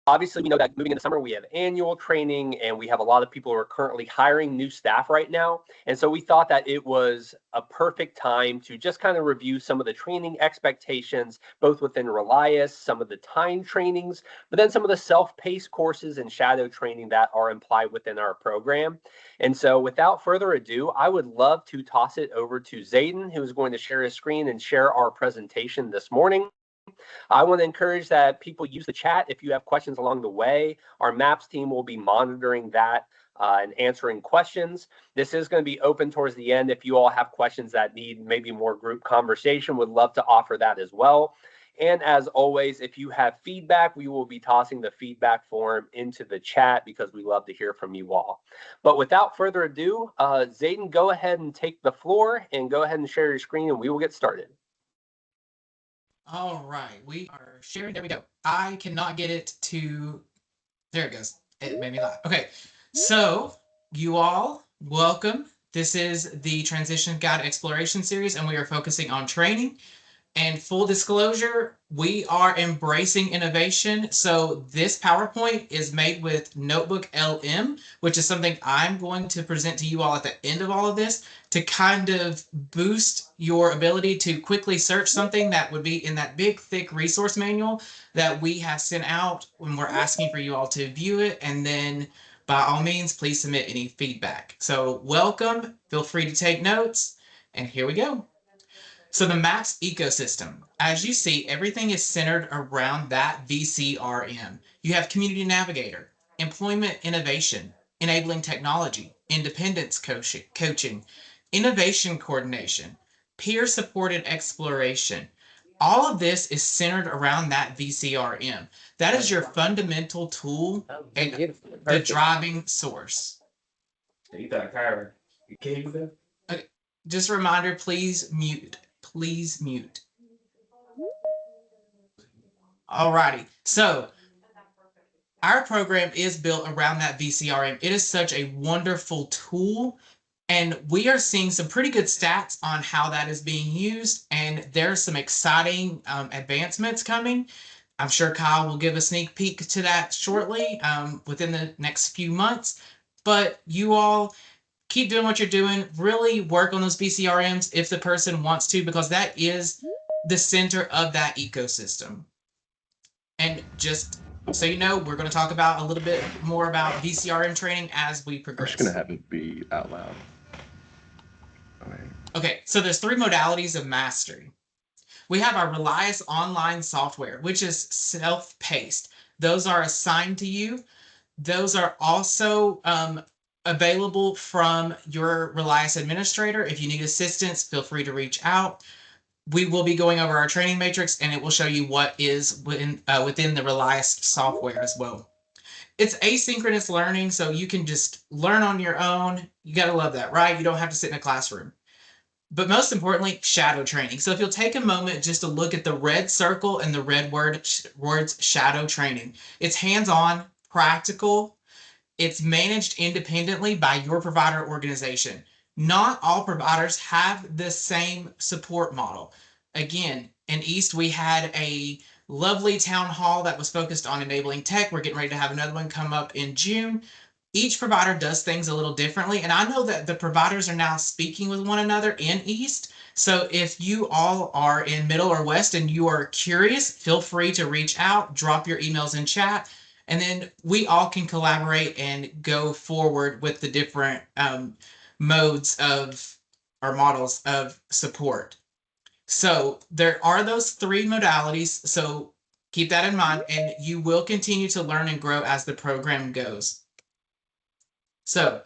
obviously, we know that moving into summer, we have annual training and we have a lot of people who are currently hiring new staff right now. And so we thought that it was a perfect time to just kind of review some of the training expectations, both within Relias, some of the time trainings, but then some of the self-paced courses and shadow training that are implied within our program. And so without further ado, I would love to toss it over to Zayden, who is going to share his screen and share our presentation this morning. I want to encourage that people use the chat if you have questions along the way. Our MAPS team will be monitoring that and answering questions. This is going to be open towards the end. If you all have questions that need maybe more group conversation, would love to offer that as well. And as always, if you have feedback, we will be tossing the feedback form into the chat because we love to hear from you all. But without further ado, Zayden, go ahead and take the floor and go ahead and share your screen and we will get started. All right, we are sharing. There we go. I cannot get it to. There it goes. It made me laugh. Okay, so you all, welcome. This is the Transition Guide Exploration Series, and we are focusing on training. And full disclosure, we are embracing innovation. So this PowerPoint is made with Notebook LM, which is something I'm going to present to you all at the end of all of this to kind of boost your ability to quickly search something that would be in that big, thick resource manual that we have sent out when we're asking for you all to view it. And then by all means, please submit any feedback. So welcome, feel free to take notes, and here we go. So the MAPS ecosystem, as you see, everything is centered around that VCRM. You have Community Navigator, Employment Innovation, Enabling Technology, Independence Coaching, Innovation Coordination, Peer-Supported Exploration. All of this is centered around that VCRM. That is your fundamental tool and the driving source. Okay, just a reminder, please mute. Please mute. Alrighty, so our program is built around that VCRM. It is such a wonderful tool, and we are seeing some pretty good stats on how that is being used, and there's some exciting advancements coming. I'm sure Kyle will give a sneak peek to that shortly within the next few months, but you all keep doing what you're doing. Really work on those VCRMs if the person wants to, because that is the center of that ecosystem. And just so you know, we're going to talk about a little bit more about VCRM training as we progress. I'm just going to have it be out loud. Okay, so there's 3 modalities of mastery. We have our Relias online software, which is self-paced. Those are assigned to you. Those are also available from your Relias administrator. If you need assistance, feel free to reach out. We will be going over our training matrix, and it will show you what is within the Relias software as well. It's asynchronous learning, so you can just learn on your own. You got to love that, right? You don't have to sit in a classroom. But most importantly, shadow training. So if you'll take a moment just to look at the red circle and the red words shadow training. It's hands-on, practical. It's managed independently by your provider organization. Not all providers have the same support model. Again, in East, we had a lovely town hall that was focused on enabling tech. We're getting ready to have another one come up in June. Each provider does things a little differently, and I know that the providers are now speaking with one another in East. So if you all are in Middle or West and you are curious, feel free to reach out, drop your emails in chat, and then we all can collaborate and go forward with the different modes of or models of support. So there are those 3 modalities. So keep that in mind, and you will continue to learn and grow as the program goes. So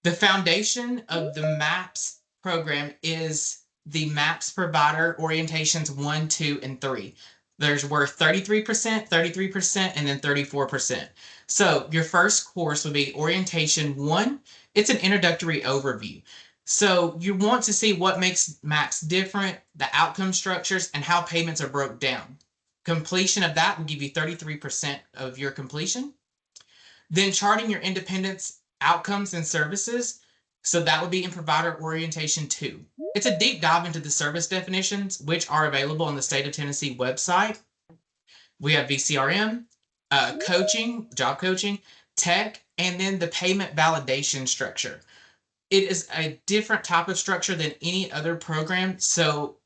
the foundation of the MAPS program is the MAPS provider orientations 1, 2, and 3. There's worth 33%, 33%, and then 34%. So your first course would be orientation 1. It's an introductory overview. So you want to see what makes MAPS different, the outcome structures, and how payments are broke down. Completion of that will give you 33% of your completion. Then charting your independence outcomes and services. So that would be in provider orientation 2. It's a deep dive into the service definitions, which are available on the State of Tennessee website. We have VCRM, coaching, job coaching, tech, and then the payment validation structure. It is a different type of structure than any other program. So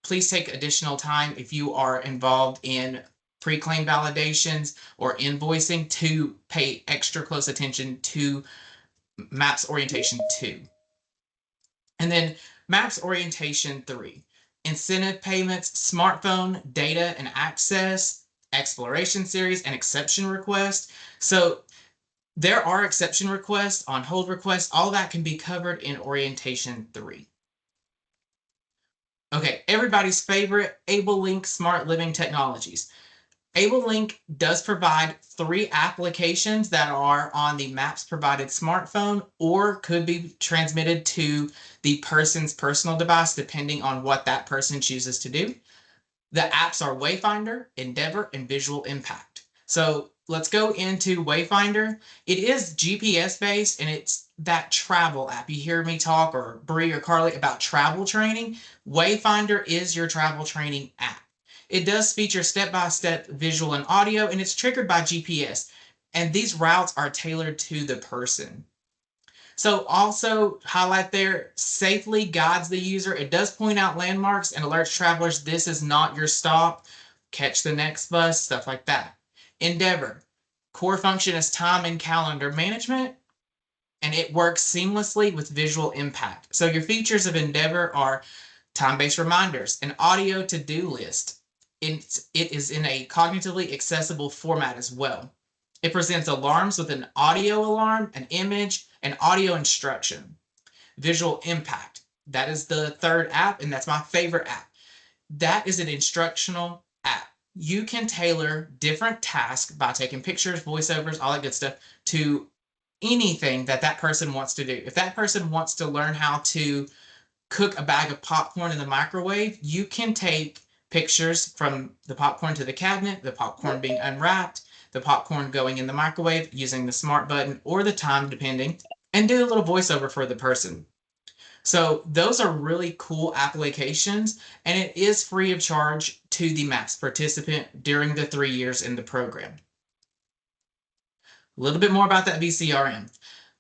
please take additional time if you are involved in pre-claim validations or invoicing to pay extra close attention to MAPS Orientation 2. And then MAPS Orientation 3, incentive payments, smartphone, data and access, exploration series, and exception request. So there are exception requests, on hold requests, all that can be covered in Orientation 3. Okay, everybody's favorite, AbleLink Smart Living Technologies. AbleLink does provide 3 applications that are on the MAPS provided smartphone or could be transmitted to the person's personal device depending on what that person chooses to do. The apps are Wayfinder, Endeavor, and Visual Impact. So let's go into Wayfinder. It is GPS based and it's that travel app. You hear me talk, or Bree or Carly, about travel training. Wayfinder is your travel training app. It does feature step-by-step visual and audio, and it's triggered by GPS. And these routes are tailored to the person. So also highlight there, safely guides the user. It does point out landmarks and alerts travelers this is not your stop. Catch the next bus, stuff like that. Endeavor, core function is time and calendar management, and it works seamlessly with Visual Impact. So your features of Endeavor are time-based reminders, an audio to-do list. It is in a cognitively accessible format as well. It presents alarms with an audio alarm, an image, and audio instruction. Visual Impact, that is the third app, and that's my favorite app. That is an instructional app. You can tailor different tasks by taking pictures, voiceovers, all that good stuff to anything that that person wants to do. If that person wants to learn how to cook a bag of popcorn in the microwave, you can take pictures from the popcorn to the cabinet, the popcorn being unwrapped, the popcorn going in the microwave using the smart button or the time depending, and do a little voiceover for the person. So those are really cool applications, and it is free of charge to the MAPS participant during the 3 years in the program. A little bit more about that VCRM.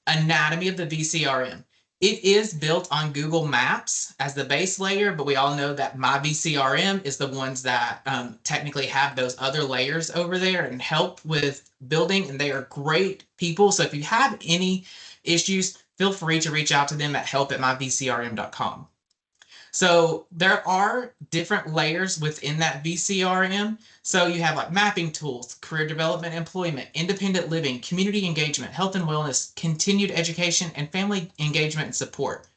Anatomy of the VCRM. It is built on Google Maps as the base layer, but we all know that My VCRM is the ones that technically have those other layers over there and help with building, and they are great people. So if you have any issues, feel free to reach out to them at help@myvcrm.com. So there are different layers within that VCRM. So you have like mapping tools, career development, employment, independent living, community engagement, health and wellness, continued education, and family engagement and support.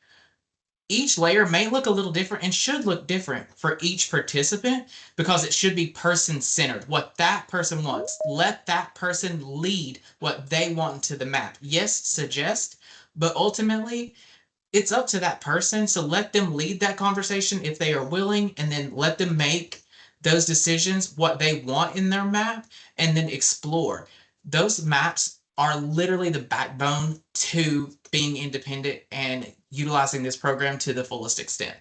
Each layer may look a little different and should look different for each participant because it should be person-centered, what that person wants. Let that person lead what they want into the map. Yes, suggest, but ultimately, it's up to that person. So let them lead that conversation if they are willing, and then let them make those decisions, what they want in their map, and then explore. Those maps are literally the backbone to being independent and utilizing this program to the fullest extent.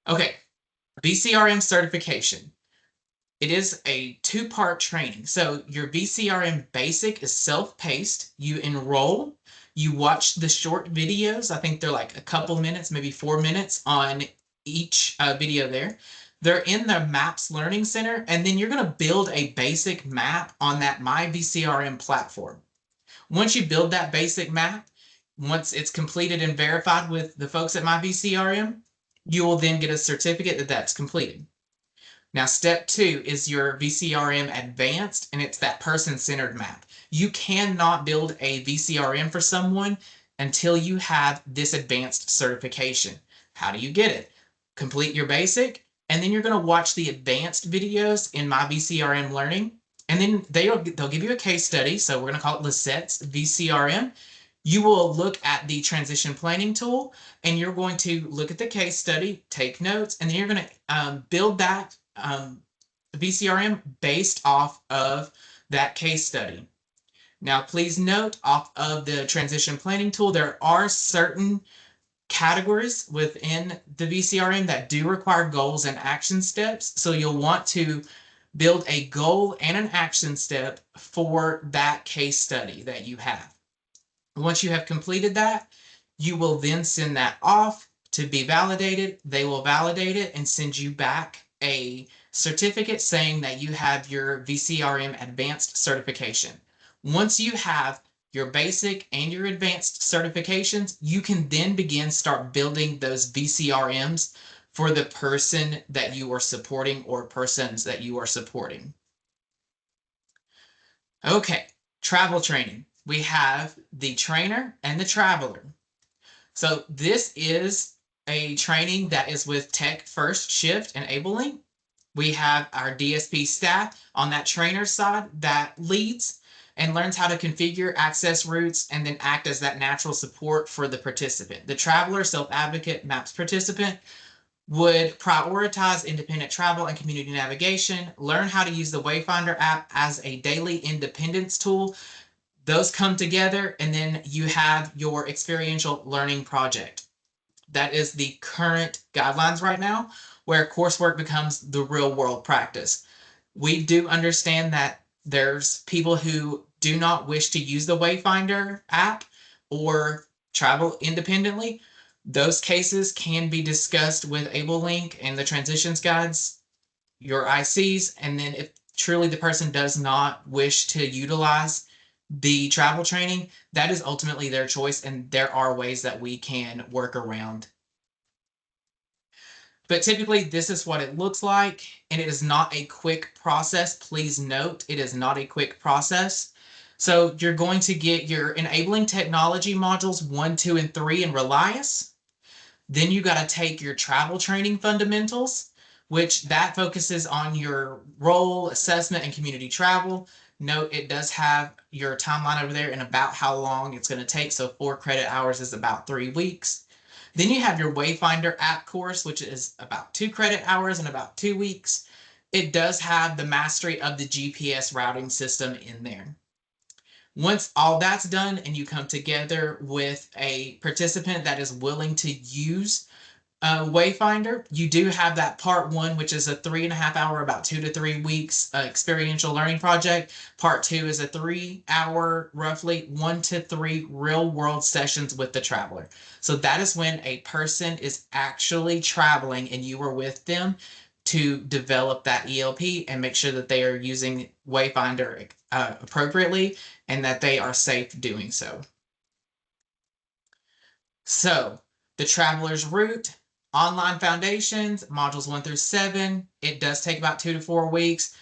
Okay, VCRM certification. It is a 2-part training. So your VCRM basic is self-paced. You enroll. You watch the short videos. I think they're like a couple minutes, maybe 4 minutes on each video there. They're in the MAPS Learning Center, and then you're going to build a basic map on that My VCRM platform. Once you build that basic map, once it's completed and verified with the folks at My VCRM, you will then get a certificate that that's completed. Now, step 2 is your VCRM Advanced, and it's that person-centered map. You cannot build a VCRM for someone until you have this advanced certification. How do you get it? Complete your basic, and then you're going to watch the advanced videos in My VCRM Learning, and then they'll give you a case study. So we're going to call it Lisette's VCRM. You will look at the transition planning tool, and you're going to look at the case study, take notes, and then you're going to build that VCRM based off of that case study. Now, please note, off of the transition planning tool, there are certain categories within the VCRM that do require goals and action steps. So you'll want to Build a goal and an action step for that case study that you have. Once you have completed that, you will then send that off to be validated. They will validate it and send you back a certificate saying that you have your VCRM advanced certification. Once you have your basic and your advanced certifications, you can then start building those VCRMs for the person that you are supporting or persons that you are supporting. Okay, travel training. We have the trainer and the traveler. So this is a training that is with Tech First Shift and AbleLink. We have our DSP staff on that trainer side that leads and learns how to configure access routes and then act as that natural support for the participant. The traveler, self-advocate, MAPS participant would prioritize independent travel and community navigation, learn how to use the Wayfinder app as a daily independence tool. Those come together, and then you have your experiential learning project. That is the current guidelines right now, where coursework becomes the real world practice. We do understand that there's people who do not wish to use the Wayfinder app or travel independently. Those cases can be discussed with AbleLink and the transitions guides, your ICs, and then if truly the person does not wish to utilize the travel training, that is ultimately their choice, and there are ways that we can work around. But typically, this is what it looks like, and it is not a quick process. Please note, it is not a quick process. So you're going to get your enabling technology modules 1, 2, and 3 in Relias. Then you got to take your travel training fundamentals, which that focuses on your role, assessment, and community travel. Note it does have your timeline over there and about how long it's going to take. So 4 credit hours is about 3 weeks. Then you have your Wayfinder app course, which is about 2 credit hours and about 2 weeks. It does have the mastery of the GPS routing system in there. Once all that's done and you come together with a participant that is willing to use Wayfinder, you do have that part 1, which is a 3.5 hour, about 2 to 3 weeks experiential learning project. Part 2 is a 3 hour, roughly 1 to 3 real world sessions with the traveler. So that is when a person is actually traveling and you are with them to develop that ELP and make sure that they are using Wayfinder appropriately and that they are safe doing so. So the traveler's route, online foundations, modules 1 through 7. It does take about 2 to 4 weeks.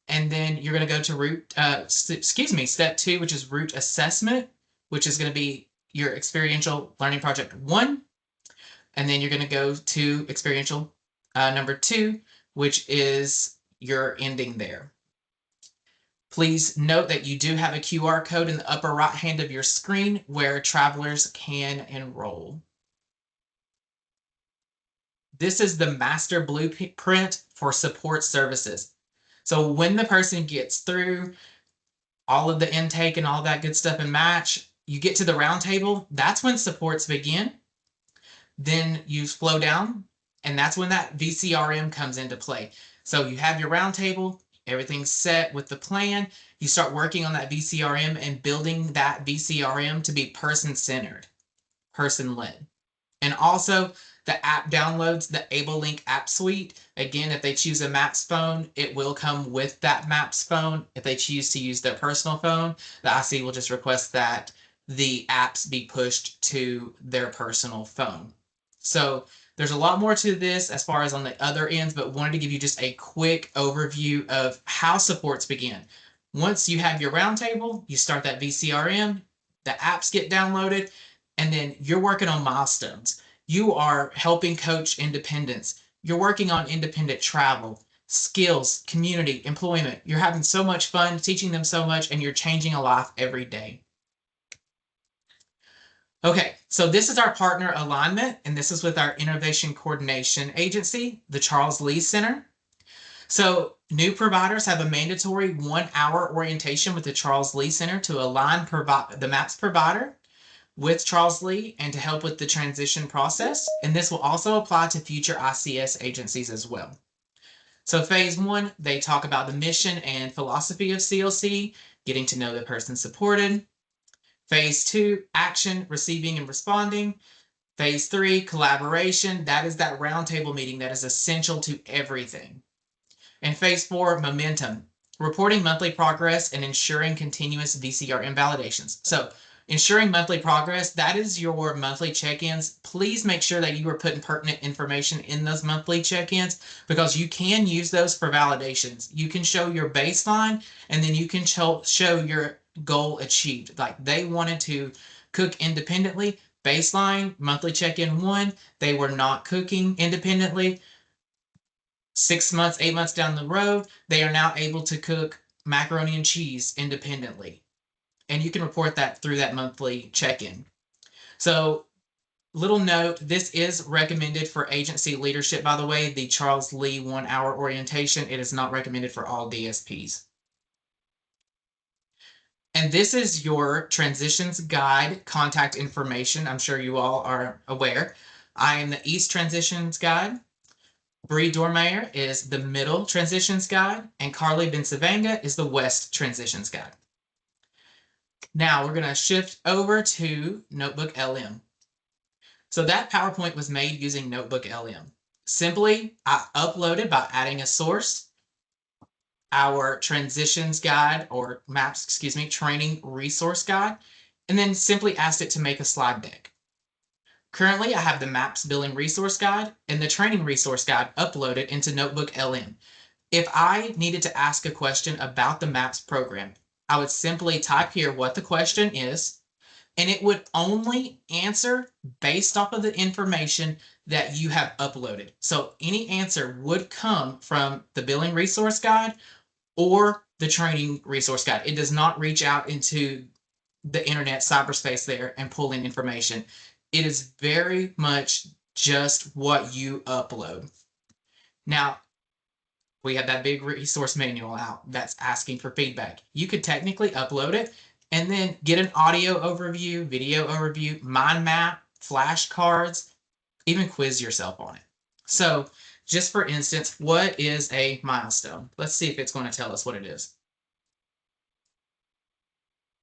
And then you're going to go to step 2, which is route assessment, which is going to be your experiential learning project 1. And then you're going to go to experiential number 2, which is your ending there. Please note that you do have a QR code in the upper right hand of your screen where travelers can enroll. This is the master blueprint for support services. So when the person gets through all of the intake and all that good stuff and match, you get to the roundtable, that's when supports begin. Then you flow down, and that's when that VCRM comes into play. So you have your roundtable, everything's set with the plan. You start working on that VCRM and building that VCRM to be person-centered, person-led. And also, the app downloads the AbleLink app suite. Again, if they choose a MAPS phone, it will come with that MAPS phone. If they choose to use their personal phone, the IC will just request that the apps be pushed to their personal phone. So there's a lot more to this as far as on the other ends, but wanted to give you just a quick overview of how supports begin. Once you have your roundtable, you start that VCRM, the apps get downloaded, and then you're working on milestones. You are helping coach independence. You're working on independent travel, skills, community, employment. You're having so much fun, teaching them so much, and you're changing a life every day. Okay, so this is our partner alignment, and this is with our Innovation Coordination Agency, the Charles Lee Center. So new providers have a mandatory 1-hour orientation with the Charles Lee Center to align the MAPS provider with Charles Lee and to help with the transition process. And this will also apply to future ICS agencies as well. So phase 1, they talk about the mission and philosophy of CLC, getting to know the person supported. Phase 2, action, receiving and responding. Phase 3, collaboration. That is that roundtable meeting that is essential to everything. And phase 4, momentum, reporting monthly progress and ensuring continuous VCR invalidations. So ensuring monthly progress, that is your monthly check-ins. Please make sure that you are putting pertinent information in those monthly check-ins, because you can use those for validations. You can show your baseline, and then you can show your goal achieved. Like they wanted to cook independently. Baseline, monthly check-in 1, they were not cooking independently. 6 months, 8 months down the road, they are now able to cook macaroni and cheese independently. And you can report that through that monthly check-in. So, little note, this is recommended for agency leadership, by the way, the Charles Lee 1-hour orientation. It is not recommended for all DSPs. And this is your transitions guide contact information. I'm sure you all are aware. I am the East Transitions Guide. Bree Dormeyer is the Middle Transitions Guide, and Carly Bensavanga is the West Transitions Guide. Now we're going to shift over to Notebook LM. So that PowerPoint was made using Notebook LM. Simply, I uploaded by adding a source, our transitions guide, or MAPs, training resource guide, and then simply asked it to make a slide deck. Currently, I have the MAPS billing resource guide and the training resource guide uploaded into Notebook LM. If I needed to ask a question about the MAPS program, I would simply type here what the question is, and it would only answer based off of the information that you have uploaded. So any answer would come from the billing resource guide or the training resource guide. It does not reach out into the internet cyberspace there and pull in information. It is very much just what you upload. Now, we have that big resource manual out that's asking for feedback. You could technically upload it and then get an audio overview, video overview, mind map, flashcards, even quiz yourself on it. So just for instance, what is a milestone? Let's see if it's going to tell us what it is.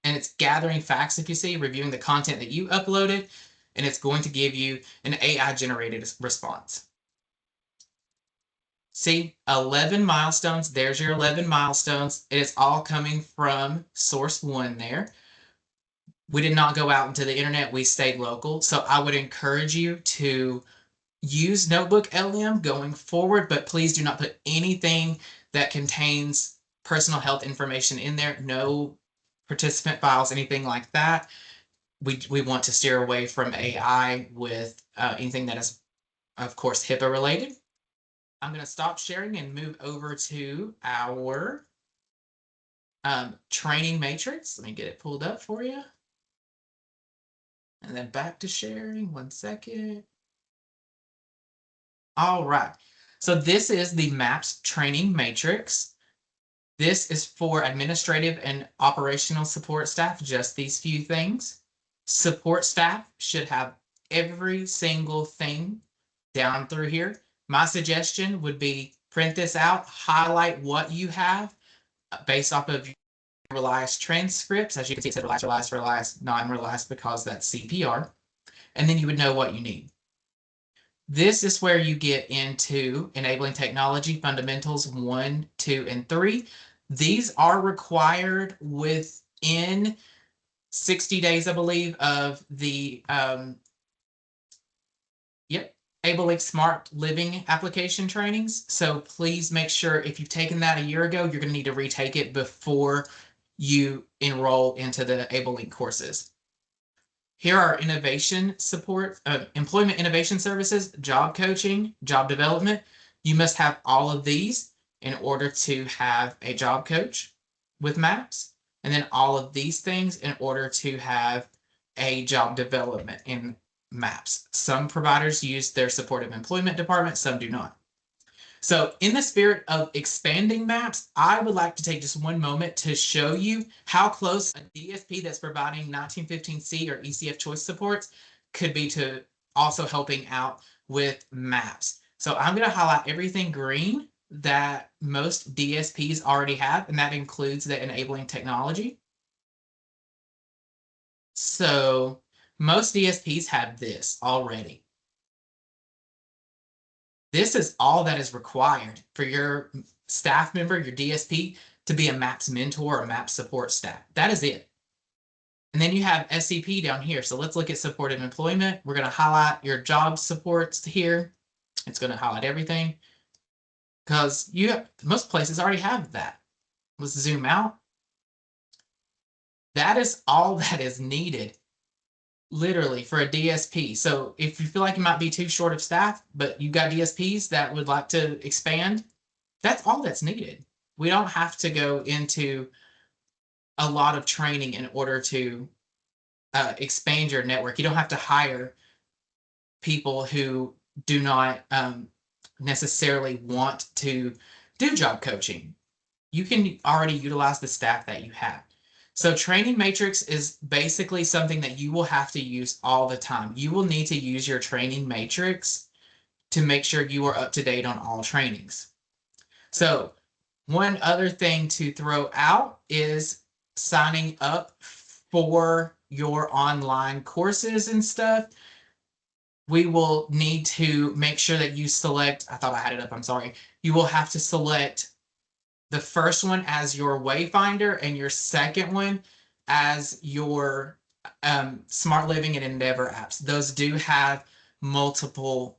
And it's gathering facts, if you see, reviewing the content that you uploaded, and it's going to give you an AI-generated response. See, 11 milestones. There's your 11 milestones. It is all coming from source 1 there. We did not go out into the internet. We stayed local. So I would encourage you to use Notebook LM going forward, but please do not put anything that contains personal health information in there. No participant files, anything like that. We want to steer away from AI with anything that is, of course, HIPAA related. I'm going to stop sharing and move over to our training matrix. Let me get it pulled up for you. And then back to sharing. 1 second. All right. So this is the MAPS training matrix. This is for administrative and operational support staff, just these few things. Support staff should have every single thing down through here. My suggestion would be print this out, highlight what you have based off of your Relias transcripts. As you can see, it said Relias, non-Relias, because that's CPR. And then you would know what you need. This is where you get into enabling technology fundamentals 1, 2, and 3. These are required within 60 days, I believe, of the AbleLink Smart Living application trainings. So please make sure if you've taken that a year ago, you're going to need to retake it before you enroll into the AbleLink courses. Here are innovation support, employment innovation services, job coaching, job development. You must have all of these in order to have a job coach with MAPS, and then all of these things in order to have a job development in MAPS. Some providers use their supportive employment department, some do not. So in the spirit of expanding MAPS, I would like to take just one moment to show you how close a DSP that's providing 1915C or ECF choice supports could be to also helping out with MAPS. So I'm going to highlight everything green that most DSPs already have, and that includes the enabling technology. So most DSPs have this already. This is all that is required for your staff member, your DSP, to be a MAPS mentor or MAPS support staff. That is it. And then you have SCP down here. So let's look at supported employment. We're going to highlight your job supports here. It's going to highlight everything because most places already have that. Let's zoom out. That is all that is needed, literally, for a DSP. So if you feel like you might be too short of staff, but you've got DSPs that would like to expand, that's all that's needed. We don't have to go into a lot of training in order to expand your network. You don't have to hire people who do not necessarily want to do job coaching. You can already utilize the staff that you have. So training matrix is basically something that you will have to use all the time. You will need to use your training matrix to make sure you are up to date on all trainings. So one other thing to throw out is signing up for your online courses and stuff. We will need to make sure that you select, I thought I had it up, I'm sorry. You will have to select the first one as your Wayfinder and your second one as your Smart Living and Endeavor apps. Those do have multiple,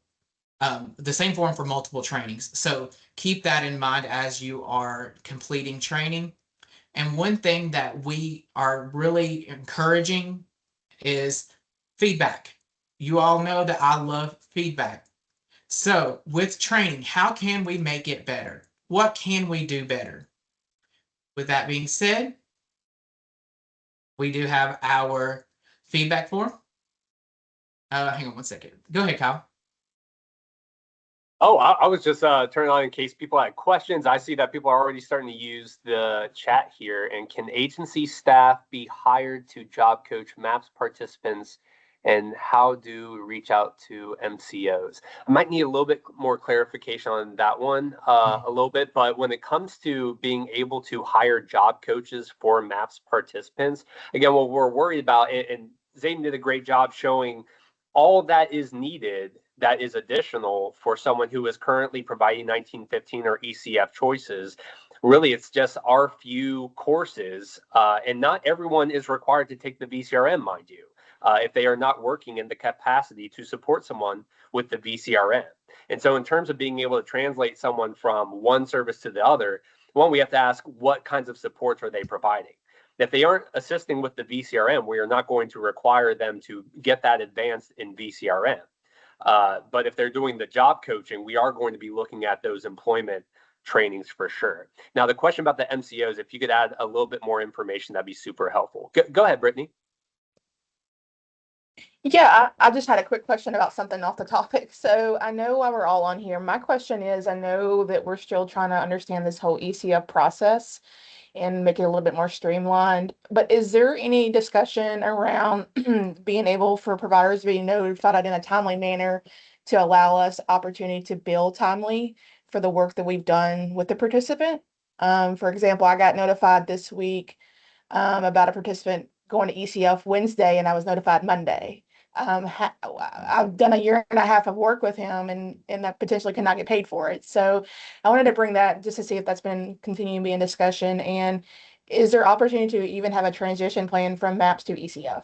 the same form for multiple trainings. So keep that in mind as you are completing training. And one thing that we are really encouraging is feedback. You all know that I love feedback. So with training, how can we make it better? What can we do better? With that being said, we do have our feedback form. Hang on one second. Go ahead, Kyle. Oh, I was just turning on in case people had questions. I see that people are already starting to use the chat here. And can agency staff be hired to job coach MAPS participants? And how do we reach out to MCOs? I might need a little bit more clarification on that one a little bit. But when it comes to being able to hire job coaches for MAPS participants, again, what we're worried about, and Zayden did a great job showing all that is needed that is additional for someone who is currently providing 1915 or ECF choices. Really, it's just our few courses, and not everyone is required to take the VCRM, mind you, if they are not working in the capacity to support someone with the VCRM. And so in terms of being able to translate someone from one service to the other, one, we have to ask what kinds of supports are they providing? If they aren't assisting with the VCRM, we are not going to require them to get that advanced in VCRM. But if they're doing the job coaching, we are going to be looking at those employment trainings for sure. Now, the question about the MCOs, if you could add a little bit more information, that'd be super helpful. Go ahead, Brittany. Yeah, I just had a quick question about something off the topic. So I know while we're all on here, my question is, I know that we're still trying to understand this whole ECF process and make it a little bit more streamlined. But is there any discussion around being able for providers to be notified in a timely manner to allow us opportunity to bill timely for the work that we've done with the participant? For example, I got notified this week about a participant going to ECF Wednesday, and I was notified Monday. I've done a year and a half of work with him, and I potentially cannot get paid for it. So I wanted to bring that just to see if that's been continuing to be in discussion. And is there opportunity to even have a transition plan from MAPS to ECF?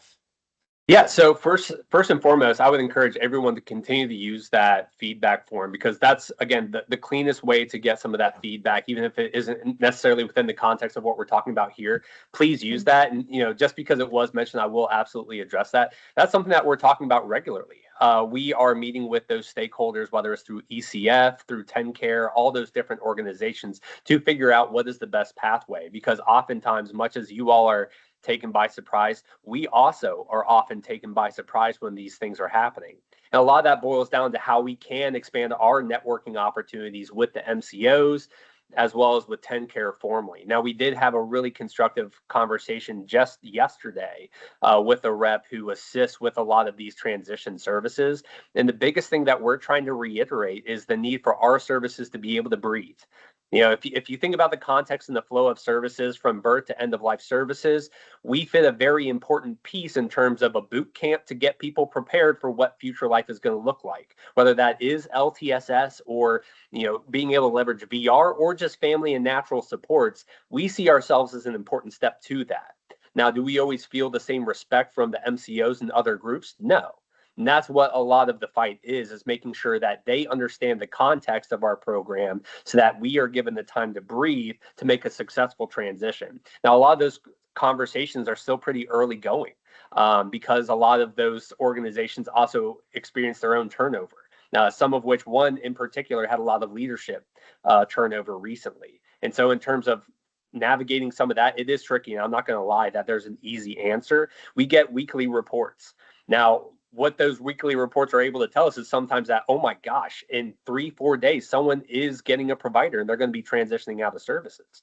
Yeah, so first and foremost, I would encourage everyone to continue to use that feedback form, because that's, again, the cleanest way to get some of that feedback, even if it isn't necessarily within the context of what we're talking about here. Please use that. And, just because it was mentioned, I will absolutely address that. That's something that we're talking about regularly. We are meeting with those stakeholders, whether it's through ECF, through TennCare, all those different organizations, to figure out what is the best pathway. Because oftentimes, much as you all are taken by surprise, we also are often taken by surprise when these things are happening. And a lot of that boils down to how we can expand our networking opportunities with the MCOs, as well as with TennCare formally. Now, we did have a really constructive conversation just yesterday with a rep who assists with a lot of these transition services. And the biggest thing that we're trying to reiterate is the need for our services to be able to breathe. You know, if you think about the context and the flow of services from birth to end of life services, we fit a very important piece in terms of a boot camp to get people prepared for what future life is going to look like, whether that is LTSS or, you know, being able to leverage VR or just family and natural supports. We see ourselves as an important step to that. Now, do we always feel the same respect from the MCOs and other groups? No. And that's what a lot of the fight is making sure that they understand the context of our program so that we are given the time to breathe to make a successful transition. Now, a lot of those conversations are still pretty early going because a lot of those organizations also experience their own turnover. Some of which, one in particular, had a lot of leadership turnover recently. And so in terms of navigating some of that, it is tricky. And I'm not going to lie that there's an easy answer. We get weekly reports. Now, what those weekly reports are able to tell us is sometimes that, oh my gosh, in 3-4 days, someone is getting a provider and they're going to be transitioning out of services.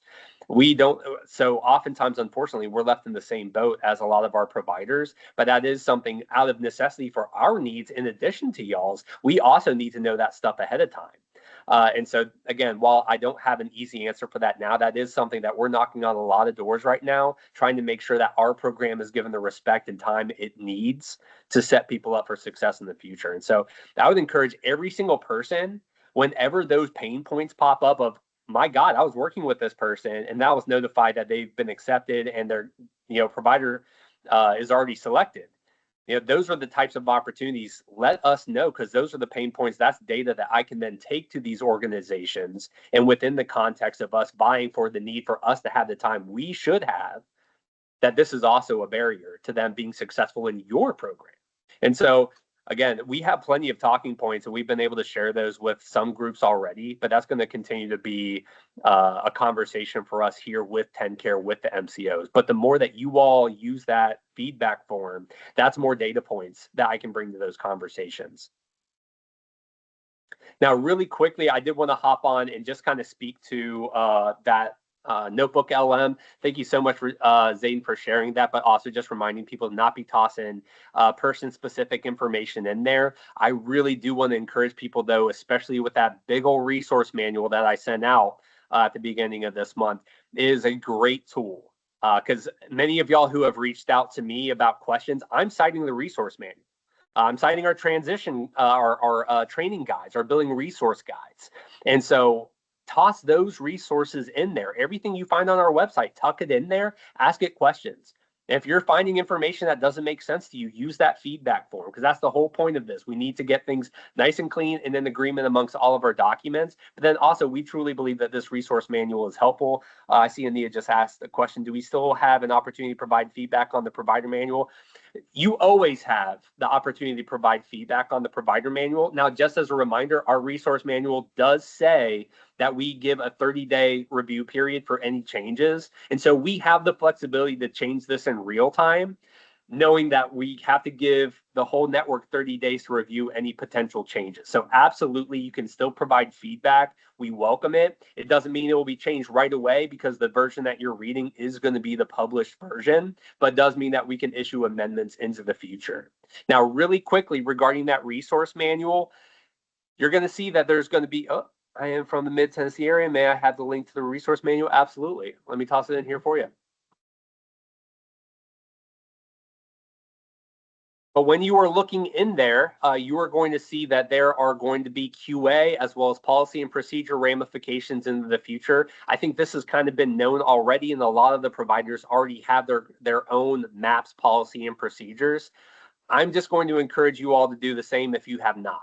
We don't. So oftentimes, unfortunately, we're left in the same boat as a lot of our providers. But that is something out of necessity for our needs. In addition to y'all's, we also need to know that stuff ahead of time. And so, again, while I don't have an easy answer for that now, that is something that we're knocking on a lot of doors right now, trying to make sure that our program is given the respect and time it needs to set people up for success in the future. And so I would encourage every single person, whenever those pain points pop up of, my God, I was working with this person and now was notified that they've been accepted and their, you know, provider is already selected. You know, those are the types of opportunities. Let us know, because those are the pain points. That's data that I can then take to these organizations. And within the context of us vying for the need for us to have the time we should have, that this is also a barrier to them being successful in your program. And so, again, we have plenty of talking points and we've been able to share those with some groups already, but that's going to continue to be a conversation for us here with TennCare, with the MCOs. But the more that you all use that feedback form, that's more data points that I can bring to those conversations. Now, really quickly, I did want to hop on and just kind of speak to that Notebook LM. Thank you so much for Zayden for sharing that, but also just reminding people to not be tossing person-specific information in there. I really do want to encourage people, though, especially with that big old resource manual that I sent out at the beginning of this month, is a great tool. Because many of y'all who have reached out to me about questions, I'm citing the resource manual. I'm citing our transition, our training guides, our billing resource guides. And so toss those resources in there. Everything you find on our website, tuck it in there, ask it questions. And if you're finding information that doesn't make sense to you, use that feedback form, because that's the whole point of this. We need to get things nice and clean and in agreement amongst all of our documents. But then also, we truly believe that this resource manual is helpful. I see Ania just asked the question, do we still have an opportunity to provide feedback on the provider manual? You always have the opportunity to provide feedback on the provider manual. Now, just as a reminder, our resource manual does say that we give a 30-day review period for any changes. And so we have the flexibility to change this in real time, knowing that we have to give the whole network 30 days to review any potential changes. So absolutely, you can still provide feedback. We welcome it. It doesn't mean it will be changed right away, because the version that you're reading is going to be the published version, but it does mean that we can issue amendments into the future. Now, really quickly regarding that resource manual, you're going to see that there's going to be, oh, I am from the Mid-Tennessee area. May I have the link to the resource manual? Absolutely. Let me toss it in here for you. But when you are looking in there, you are going to see that there are going to be QA as well as policy and procedure ramifications into the future. I think this has kind of been known already, and a lot of the providers already have their own MAPs policy and procedures. I'm just going to encourage you all to do the same if you have not.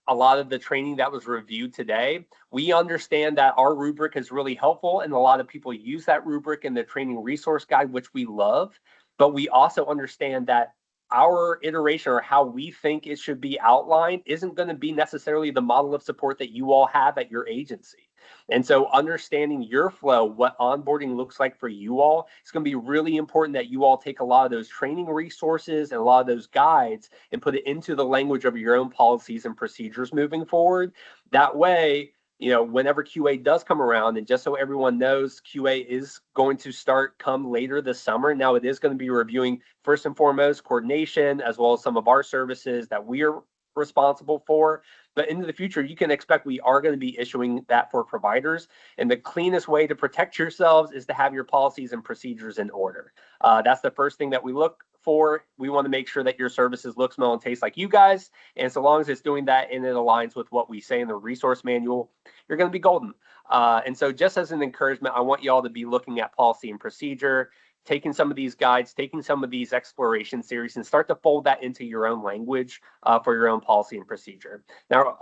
A lot of the training that was reviewed today, we understand that our rubric is really helpful, and a lot of people use that rubric in the training resource guide, which we love. But we also understand that our iteration, or how we think it should be outlined, isn't going to be necessarily the model of support that you all have at your agency. And so understanding your flow, what onboarding looks like for you all, it's going to be really important that you all take a lot of those training resources and a lot of those guides and put it into the language of your own policies and procedures moving forward. That way, whenever QA does come around, and just so everyone knows, QA is going to start come later this summer. Now it is going to be reviewing first and foremost coordination, as well as some of our services that we are responsible for. But into the future, you can expect we are going to be issuing that for providers. And the cleanest way to protect yourselves is to have your policies and procedures in order. That's the first thing that we look for. We want to make sure that your services look, smell, and taste like you guys. And so long as it's doing that and it aligns with what we say in the resource manual, you're going to be golden. And so just as an encouragement, I want you all to be looking at policy and procedure, taking some of these guides, taking some of these exploration series, and start to fold that into your own language for your own policy and procedure. Now,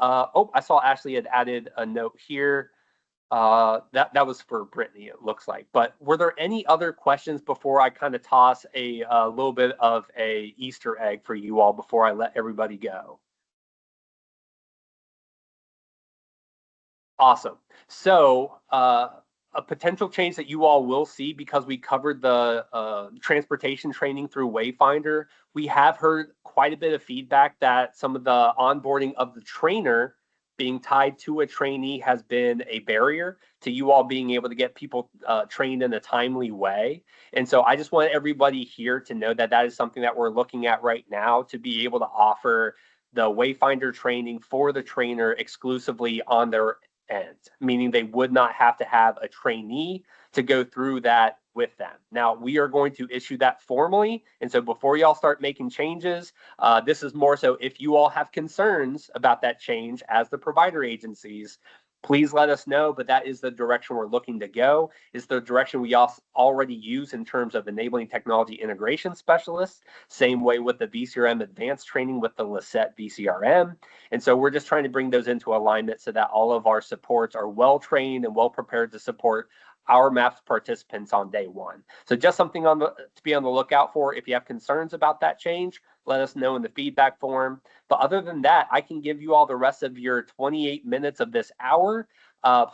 I saw Ashley had added a note here. That was for Brittany, it looks like. But were there any other questions before I kind of toss a little bit of a Easter egg for you all before I let everybody go? Awesome. So a potential change that you all will see, because we covered the transportation training through Wayfinder, we have heard quite a bit of feedback that some of the onboarding of the trainer being tied to a trainee has been a barrier to you all being able to get people trained in a timely way. And so I just want everybody here to know that that is something that we're looking at right now, to be able to offer the Wayfinder training for the trainer exclusively on their end, meaning they would not have to have a trainee to go through that with them. Now, we are going to issue that formally. And so before y'all start making changes, this is more so if you all have concerns about that change as the provider agencies, please let us know. But that is the direction we're looking to go. It's the direction we already use in terms of enabling technology integration specialists. Same way with the VCRM advanced training with the Lisette VCRM. And so we're just trying to bring those into alignment so that all of our supports are well trained and well prepared to support our MAPS participants on day one. So just something to be on the lookout for. If you have concerns about that change, let us know in the feedback form. But other than that, I can give you all the rest of your 28 minutes of this hour.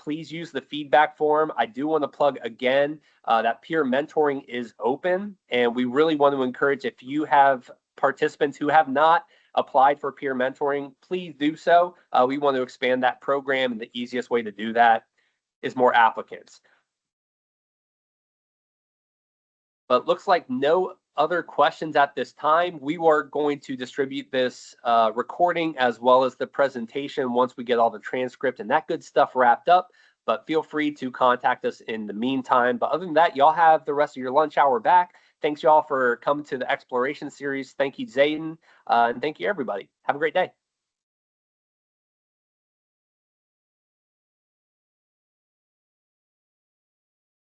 Please use the feedback form. I do want to plug again that peer mentoring is open, and we really want to encourage, if you have participants who have not applied for peer mentoring, please do so. We want to expand that program, and the easiest way to do that is more applicants. But looks like no other questions at this time. We are going to distribute this recording as well as the presentation once we get all the transcript and that good stuff wrapped up. But feel free to contact us in the meantime. But other than that, y'all have the rest of your lunch hour back. Thanks y'all for coming to the exploration series. Thank you, Zayden, and thank you, everybody. Have a great day.